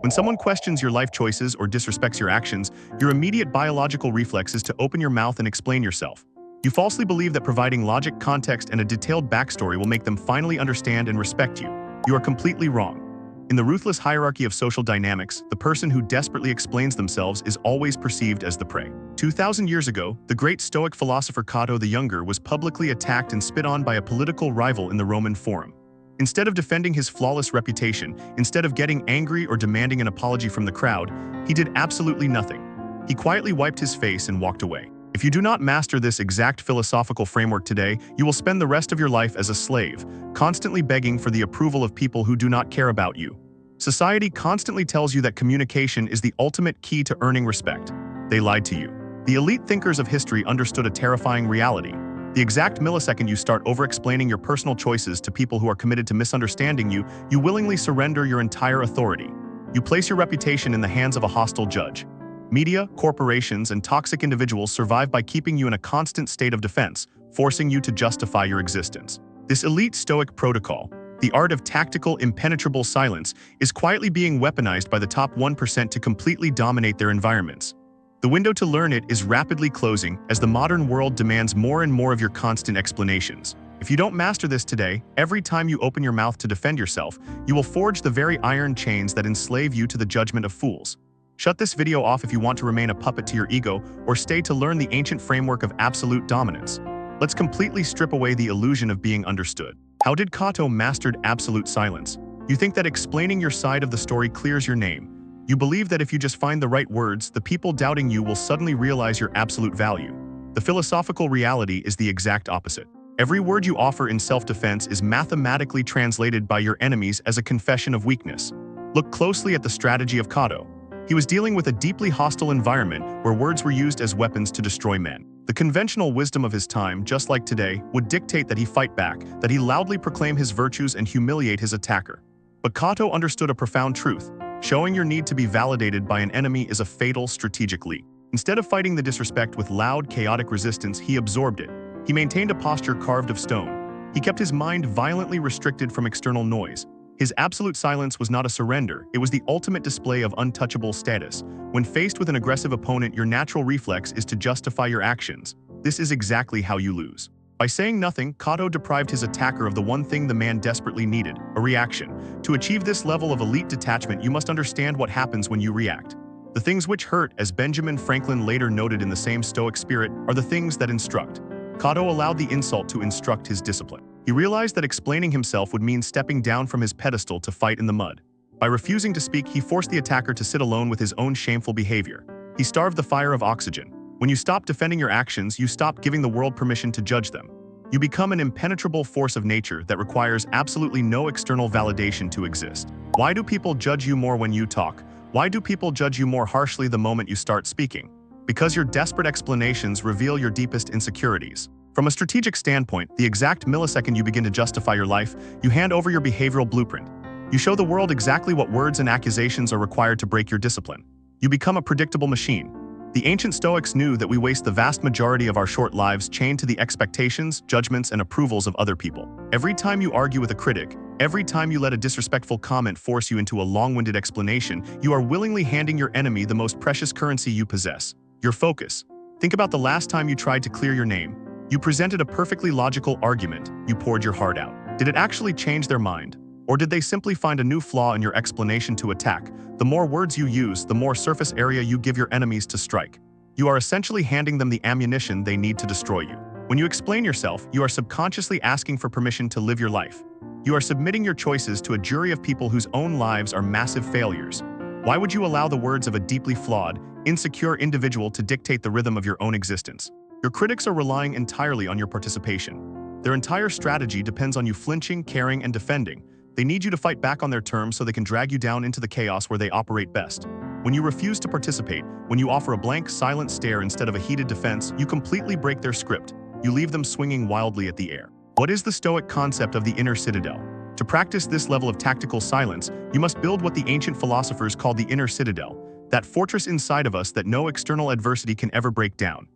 When someone questions your life choices or disrespects your actions, your immediate biological reflex is to open your mouth and explain yourself. You falsely believe that providing logic, context, and a detailed backstory will make them finally understand and respect you. You are completely wrong. In the ruthless hierarchy of social dynamics, the person who desperately explains themselves is always perceived as the prey. 2,000 years ago, the great Stoic philosopher Cato the Younger was publicly attacked and spit on by a political rival in the Roman Forum. Instead of defending his flawless reputation, instead of getting angry or demanding an apology from the crowd, he did absolutely nothing. He quietly wiped his face and walked away. If you do not master this exact philosophical framework today, you will spend the rest of your life as a slave, constantly begging for the approval of people who do not care about you. Society constantly tells you that communication is the ultimate key to earning respect. They lied to you. The elite thinkers of history understood a terrifying reality. The exact millisecond you start over-explaining your personal choices to people who are committed to misunderstanding you, you willingly surrender your entire authority. You place your reputation in the hands of a hostile judge. Media, corporations, and toxic individuals survive by keeping you in a constant state of defense, forcing you to justify your existence. This elite Stoic protocol, the art of tactical, impenetrable silence, is quietly being weaponized by the top 1% to completely dominate their environments. The window to learn it is rapidly closing as the modern world demands more and more of your constant explanations. If you don't master this today, every time you open your mouth to defend yourself, you will forge the very iron chains that enslave you to the judgment of fools. Shut this video off if you want to remain a puppet to your ego, or stay to learn the ancient framework of absolute dominance. Let's completely strip away the illusion of being understood. How did Cato master absolute silence? You think that explaining your side of the story clears your name. You believe that if you just find the right words, the people doubting you will suddenly realize your absolute value. The philosophical reality is the exact opposite. Every word you offer in self-defense is mathematically translated by your enemies as a confession of weakness. Look closely at the strategy of Cato. He was dealing with a deeply hostile environment where words were used as weapons to destroy men. The conventional wisdom of his time, just like today, would dictate that he fight back, that he loudly proclaim his virtues and humiliate his attacker. But Cato understood a profound truth. Showing your need to be validated by an enemy is a fatal strategic leap. Instead of fighting the disrespect with loud, chaotic resistance, he absorbed it. He maintained a posture carved of stone. He kept his mind violently restricted from external noise. His absolute silence was not a surrender, it was the ultimate display of untouchable status. When faced with an aggressive opponent, your natural reflex is to justify your actions. This is exactly how you lose. By saying nothing, Cato deprived his attacker of the one thing the man desperately needed, a reaction. To achieve this level of elite detachment, you must understand what happens when you react. The things which hurt, as Benjamin Franklin later noted in the same Stoic spirit, are the things that instruct. Cato allowed the insult to instruct his discipline. He realized that explaining himself would mean stepping down from his pedestal to fight in the mud. By refusing to speak, he forced the attacker to sit alone with his own shameful behavior. He starved the fire of oxygen. When you stop defending your actions, you stop giving the world permission to judge them. You become an impenetrable force of nature that requires absolutely no external validation to exist. Why do people judge you more when you talk? Why do people judge you more harshly the moment you start speaking? Because your desperate explanations reveal your deepest insecurities. From a strategic standpoint, the exact millisecond you begin to justify your life, you hand over your behavioral blueprint. You show the world exactly what words and accusations are required to break your discipline. You become a predictable machine. The ancient Stoics knew that we waste the vast majority of our short lives chained to the expectations, judgments, and approvals of other people. Every time you argue with a critic, every time you let a disrespectful comment force you into a long-winded explanation, you are willingly handing your enemy the most precious currency you possess, your focus. Think about the last time you tried to clear your name. You presented a perfectly logical argument, you poured your heart out. Did it actually change their mind? Or did they simply find a new flaw in your explanation to attack? The more words you use, the more surface area you give your enemies to strike. You are essentially handing them the ammunition they need to destroy you. When you explain yourself, you are subconsciously asking for permission to live your life. You are submitting your choices to a jury of people whose own lives are massive failures. Why would you allow the words of a deeply flawed, insecure individual to dictate the rhythm of your own existence? Your critics are relying entirely on your participation. Their entire strategy depends on you flinching, caring, and defending. They need you to fight back on their terms so they can drag you down into the chaos where they operate best. When you refuse to participate, when you offer a blank, silent stare instead of a heated defense, you completely break their script. You leave them swinging wildly at the air. What is the Stoic concept of the inner citadel? To practice this level of tactical silence, you must build what the ancient philosophers called the inner citadel, that fortress inside of us that no external adversity can ever break down.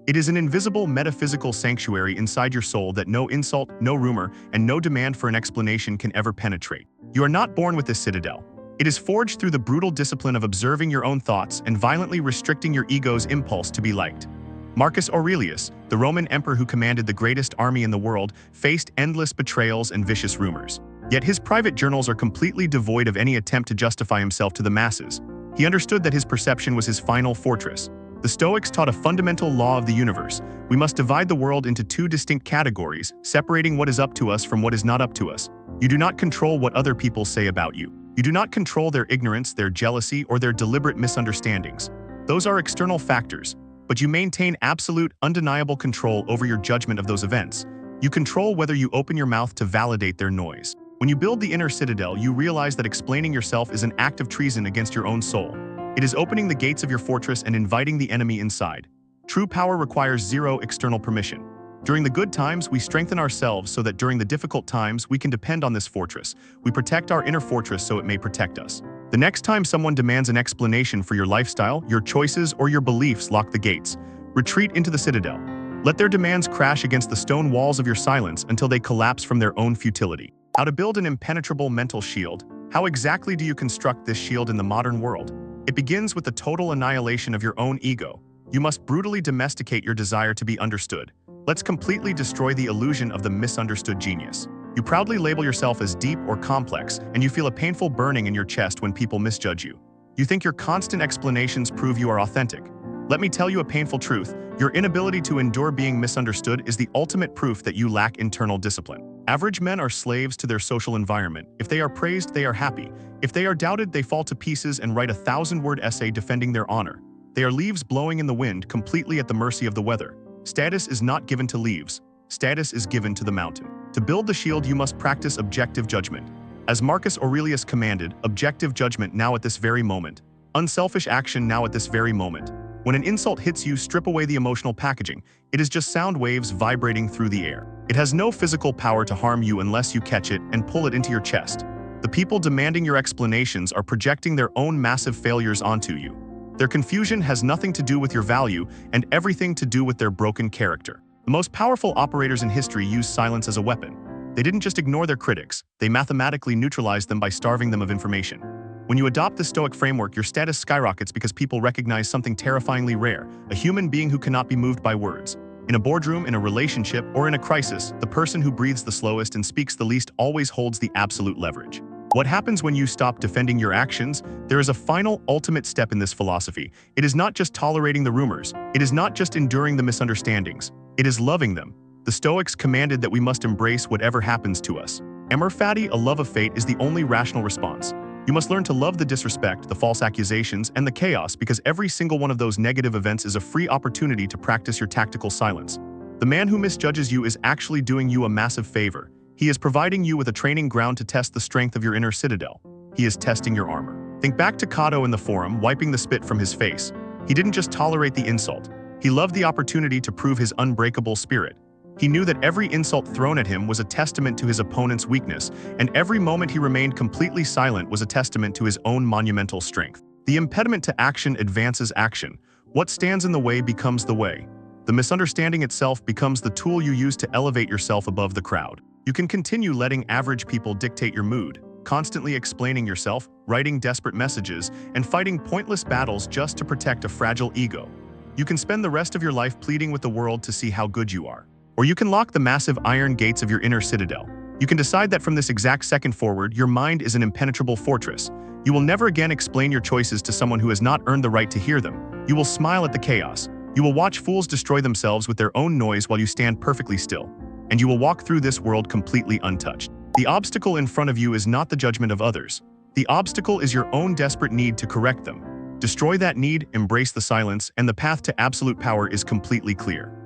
It is an invisible metaphysical sanctuary inside your soul that no insult, no rumor, and no demand for an explanation can ever penetrate. You are not born with this citadel. It is forged through the brutal discipline of observing your own thoughts and violently restricting your ego's impulse to be liked. Marcus Aurelius, the Roman emperor who commanded the greatest army in the world, faced endless betrayals and vicious rumors. Yet his private journals are completely devoid of any attempt to justify himself to the masses. He understood that his perception was his final fortress. The Stoics taught a fundamental law of the universe. We must divide the world into two distinct categories, separating what is up to us from what is not up to us. You do not control what other people say about you. You do not control their ignorance, their jealousy, or their deliberate misunderstandings. Those are external factors, but you maintain absolute, undeniable control over your judgment of those events. You control whether you open your mouth to validate their noise. When you build the inner citadel, you realize that explaining yourself is an act of treason against your own soul. It is opening the gates of your fortress and inviting the enemy inside. True power requires zero external permission. During the good times, we strengthen ourselves so that during the difficult times, we can depend on this fortress. We protect our inner fortress so it may protect us. The next time someone demands an explanation for your lifestyle, your choices, or your beliefs, lock the gates. Retreat into the citadel. Let their demands crash against the stone walls of your silence until they collapse from their own futility. How to build an impenetrable mental shield. How exactly do you construct this shield in the modern world? It begins with the total annihilation of your own ego. You must brutally domesticate your desire to be understood. Let's completely destroy the illusion of the misunderstood genius. You proudly label yourself as deep or complex, and you feel a painful burning in your chest when people misjudge you. You think your constant explanations prove you are authentic. Let me tell you a painful truth. Your inability to endure being misunderstood is the ultimate proof that you lack internal discipline. Average men are slaves to their social environment. If they are praised, they are happy. If they are doubted, they fall to pieces and write a 1,000-word essay defending their honor. They are leaves blowing in the wind, completely at the mercy of the weather. Status is not given to leaves. Status is given to the mountain. To build the shield, you must practice objective judgment. As Marcus Aurelius commanded, objective judgment now at this very moment. Unselfish action now at this very moment. When an insult hits you, strip away the emotional packaging. It is just sound waves vibrating through the air. It has no physical power to harm you unless you catch it and pull it into your chest. The people demanding your explanations are projecting their own massive failures onto you. Their confusion has nothing to do with your value and everything to do with their broken character. The most powerful operators in history used silence as a weapon. They didn't just ignore their critics, they mathematically neutralized them by starving them of information. When you adopt the Stoic framework, your status skyrockets because people recognize something terrifyingly rare, a human being who cannot be moved by words. In a boardroom, in a relationship, or in a crisis, the person who breathes the slowest and speaks the least always holds the absolute leverage. What happens when you stop defending your actions? There is a final, ultimate step in this philosophy. It is not just tolerating the rumors. It is not just enduring the misunderstandings. It is loving them. The Stoics commanded that we must embrace whatever happens to us. Amor fati, a love of fate, is the only rational response. You must learn to love the disrespect, the false accusations, and the chaos because every single one of those negative events is a free opportunity to practice your tactical silence. The man who misjudges you is actually doing you a massive favor. He is providing you with a training ground to test the strength of your inner citadel. He is testing your armor. Think back to Cato in the Forum, wiping the spit from his face. He didn't just tolerate the insult. He loved the opportunity to prove his unbreakable spirit. He knew that every insult thrown at him was a testament to his opponent's weakness, and every moment he remained completely silent was a testament to his own monumental strength. The impediment to action advances action. What stands in the way becomes the way. The misunderstanding itself becomes the tool you use to elevate yourself above the crowd. You can continue letting average people dictate your mood, constantly explaining yourself, writing desperate messages, and fighting pointless battles just to protect a fragile ego. You can spend the rest of your life pleading with the world to see how good you are. Or you can lock the massive iron gates of your inner citadel. You can decide that from this exact second forward, your mind is an impenetrable fortress. You will never again explain your choices to someone who has not earned the right to hear them. You will smile at the chaos. You will watch fools destroy themselves with their own noise while you stand perfectly still. And you will walk through this world completely untouched. The obstacle in front of you is not the judgment of others. The obstacle is your own desperate need to correct them. Destroy that need, embrace the silence, and the path to absolute power is completely clear.